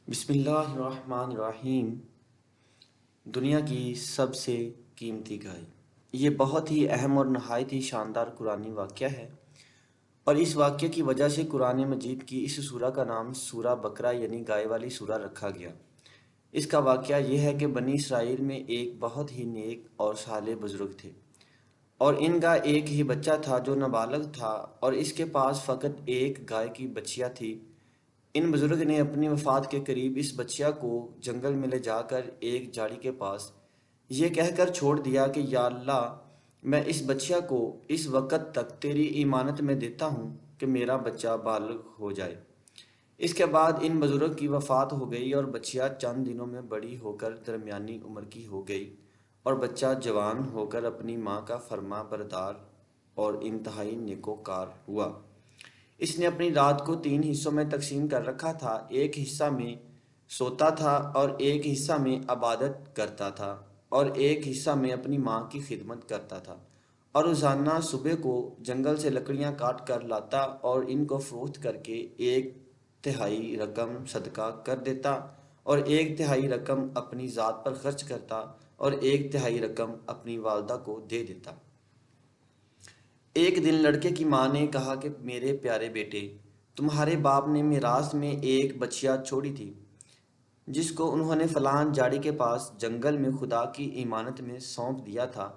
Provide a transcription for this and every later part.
بسم اللہ الرحمن الرحیم۔ دنیا کی سب سے قیمتی گائے، یہ بہت ہی اہم اور نہایت ہی شاندار قرآنی واقعہ ہے، اور اس واقعے کی وجہ سے قرآن مجید کی اس سورہ کا نام سورہ بقرہ یعنی گائے والی سورہ رکھا گیا۔ اس کا واقعہ یہ ہے کہ بنی اسرائیل میں ایک بہت ہی نیک اور صالح بزرگ تھے، اور ان کا ایک ہی بچہ تھا جو نابالغ تھا، اور اس کے پاس فقط ایک گائے کی بچیا تھی۔ ان بزرگ نے اپنی وفات کے قریب اس بچیا کو جنگل میں لے جا کر ایک جھاڑی کے پاس یہ کہہ کر چھوڑ دیا کہ یا اللہ، میں اس بچیا کو اس وقت تک تیری امانت میں دیتا ہوں کہ میرا بچہ بالغ ہو جائے۔ اس کے بعد ان بزرگ کی وفات ہو گئی، اور بچیا چند دنوں میں بڑی ہو کر درمیانی عمر کی ہو گئی، اور بچہ جوان ہو کر اپنی ماں کا فرما بردار اور انتہائی نیکوکار ہوا۔ اس نے اپنی رات کو 3 حصوں میں تقسیم کر رکھا تھا، ایک حصہ میں سوتا تھا اور ایک حصہ میں عبادت کرتا تھا، اور ایک حصہ میں اپنی ماں کی خدمت کرتا تھا، اور روزانہ صبح کو جنگل سے لکڑیاں کاٹ کر لاتا اور ان کو فروخت کر کے 1/3 رقم صدقہ کر دیتا، اور 1/3 رقم اپنی ذات پر خرچ کرتا، اور 1/3 رقم اپنی والدہ کو دے دیتا۔ ایک دن لڑکے کی ماں نے کہا کہ میرے پیارے بیٹے، تمہارے باپ نے میراث میں ایک بچیا چھوڑی تھی جس کو انہوں نے فلاں جھاڑی کے پاس جنگل میں خدا کی امانت میں سونپ دیا تھا۔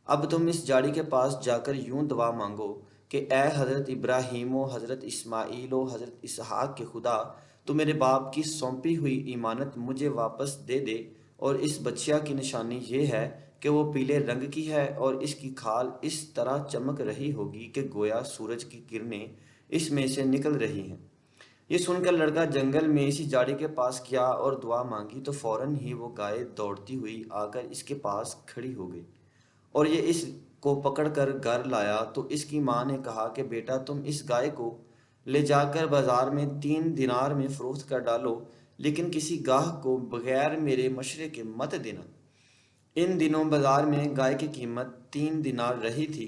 اب تم اس جھاڑی کے پاس جا کر یوں دعا مانگو کہ اے حضرت ابراہیم و حضرت اسماعیل و حضرت اسحاق کے خدا، تو میرے باپ کی سونپی ہوئی امانت مجھے واپس دے دے، اور اس بچیا کی نشانی یہ ہے کہ وہ پیلے رنگ کی ہے، اور اس کی کھال اس طرح چمک رہی ہوگی کہ گویا سورج کی کرنیں اس میں سے نکل رہی ہیں۔ یہ سن کر لڑکا جنگل میں اسی جھاڑی کے پاس گیا اور دعا مانگی، تو فوراً ہی وہ گائے دوڑتی ہوئی آ کر اس کے پاس کھڑی ہو گئی، اور یہ اس کو پکڑ کر گھر لایا۔ تو اس کی ماں نے کہا کہ بیٹا، تم اس گائے کو لے جا کر بازار میں 3 دینار میں فروخت کر ڈالو، لیکن کسی گاہک کو بغیر میرے مشورے کے مت دینا۔ ان دنوں بازار میں گائے کی قیمت 3 دینار رہی تھی۔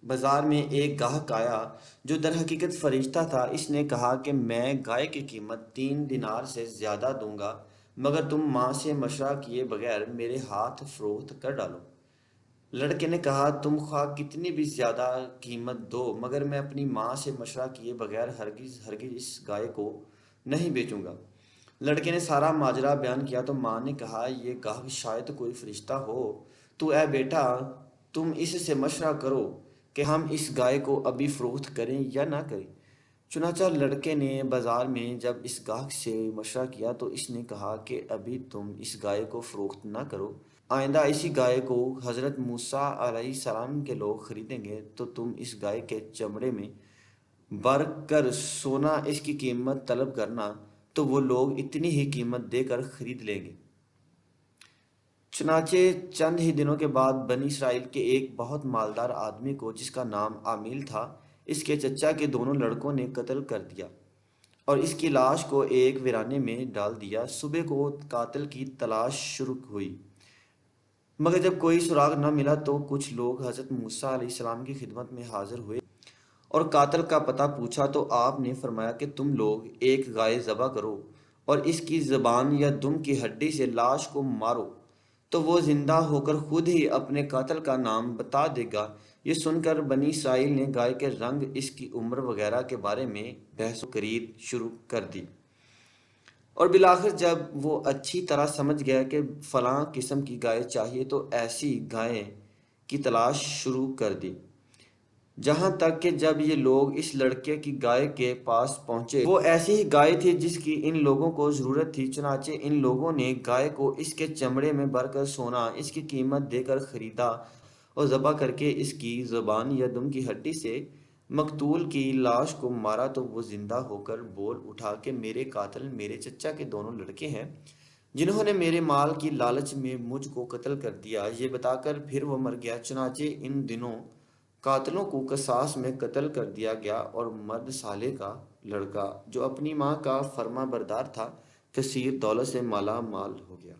بازار میں ایک گاہک آیا جو در حقیقت فرشتہ تھا۔ اس نے کہا کہ میں گائے کی قیمت 3 دینار سے زیادہ دوں گا، مگر تم ماں سے مشورہ کیے بغیر میرے ہاتھ فروخت کر ڈالو۔ لڑکے نے کہا تم خواہ کتنی بھی زیادہ قیمت دو، مگر میں اپنی ماں سے مشورہ کیے بغیر ہرگز ہرگز اس گائے کو نہیں بیچوں گا۔ لڑکے نے سارا ماجرا بیان کیا تو ماں نے کہا یہ گاہک شاید کوئی فرشتہ ہو، تو اے بیٹا، تم اس سے مشورہ کرو کہ ہم اس گائے کو ابھی فروخت کریں یا نہ کریں۔ چنانچہ لڑکے نے بازار میں جب اس گاہک سے مشورہ کیا تو اس نے کہا کہ ابھی تم اس گائے کو فروخت نہ کرو، آئندہ اسی گائے کو حضرت موسیٰ علیہ السلام کے لوگ خریدیں گے تو تم اس گائے کے چمڑے میں بر کر سونا اس کی قیمت طلب کرنا، تو وہ لوگ اتنی ہی قیمت دے کر خرید لیں گے۔ چنانچہ چند ہی دنوں کے بعد بنی اسرائیل کے ایک بہت مالدار آدمی کو جس کا نام عامیل تھا، اس کے چچا کے دونوں لڑکوں نے قتل کر دیا، اور اس کی لاش کو ایک ویرانے میں ڈال دیا۔ صبح کو قاتل کی تلاش شروع ہوئی، مگر جب کوئی سراغ نہ ملا تو کچھ لوگ حضرت موسیٰ علیہ السلام کی خدمت میں حاضر ہوئے اور قاتل کا پتہ پوچھا، تو آپ نے فرمایا کہ تم لوگ ایک گائے ذبح کرو اور اس کی زبان یا دم کی ہڈی سے لاش کو مارو، تو وہ زندہ ہو کر خود ہی اپنے قاتل کا نام بتا دے گا۔ یہ سن کر بنی اسرائیل نے گائے کے رنگ، اس کی عمر وغیرہ کے بارے میں بحث و خرید شروع کر دی، اور بالآخر جب وہ اچھی طرح سمجھ گیا کہ فلاں قسم کی گائے چاہیے تو ایسی گائے کی تلاش شروع کر دی، جہاں تک کہ جب یہ لوگ اس لڑکے کی گائے کے پاس پہنچے وہ ایسی ہی گائے تھی جس کی ان لوگوں کو ضرورت تھی۔ چنانچہ ان لوگوں نے گائے کو اس کے چمڑے میں بھر کر سونا اس کی قیمت دے کر خریدا، اور ذبح کر کے اس کی زبان یا دم کی ہڈی سے مقتول کی لاش کو مارا، تو وہ زندہ ہو کر بول اٹھا کہ میرے قاتل میرے چچا کے دونوں لڑکے ہیں جنہوں نے میرے مال کی لالچ میں مجھ کو قتل کر دیا۔ یہ بتا کر پھر وہ مر گیا۔ چنانچہ ان دنوں قاتلوں کو قصاص میں قتل کر دیا گیا، اور مرد صالح کا لڑکا جو اپنی ماں کا فرما بردار تھا کثیر دولت سے مالا مال ہو گیا۔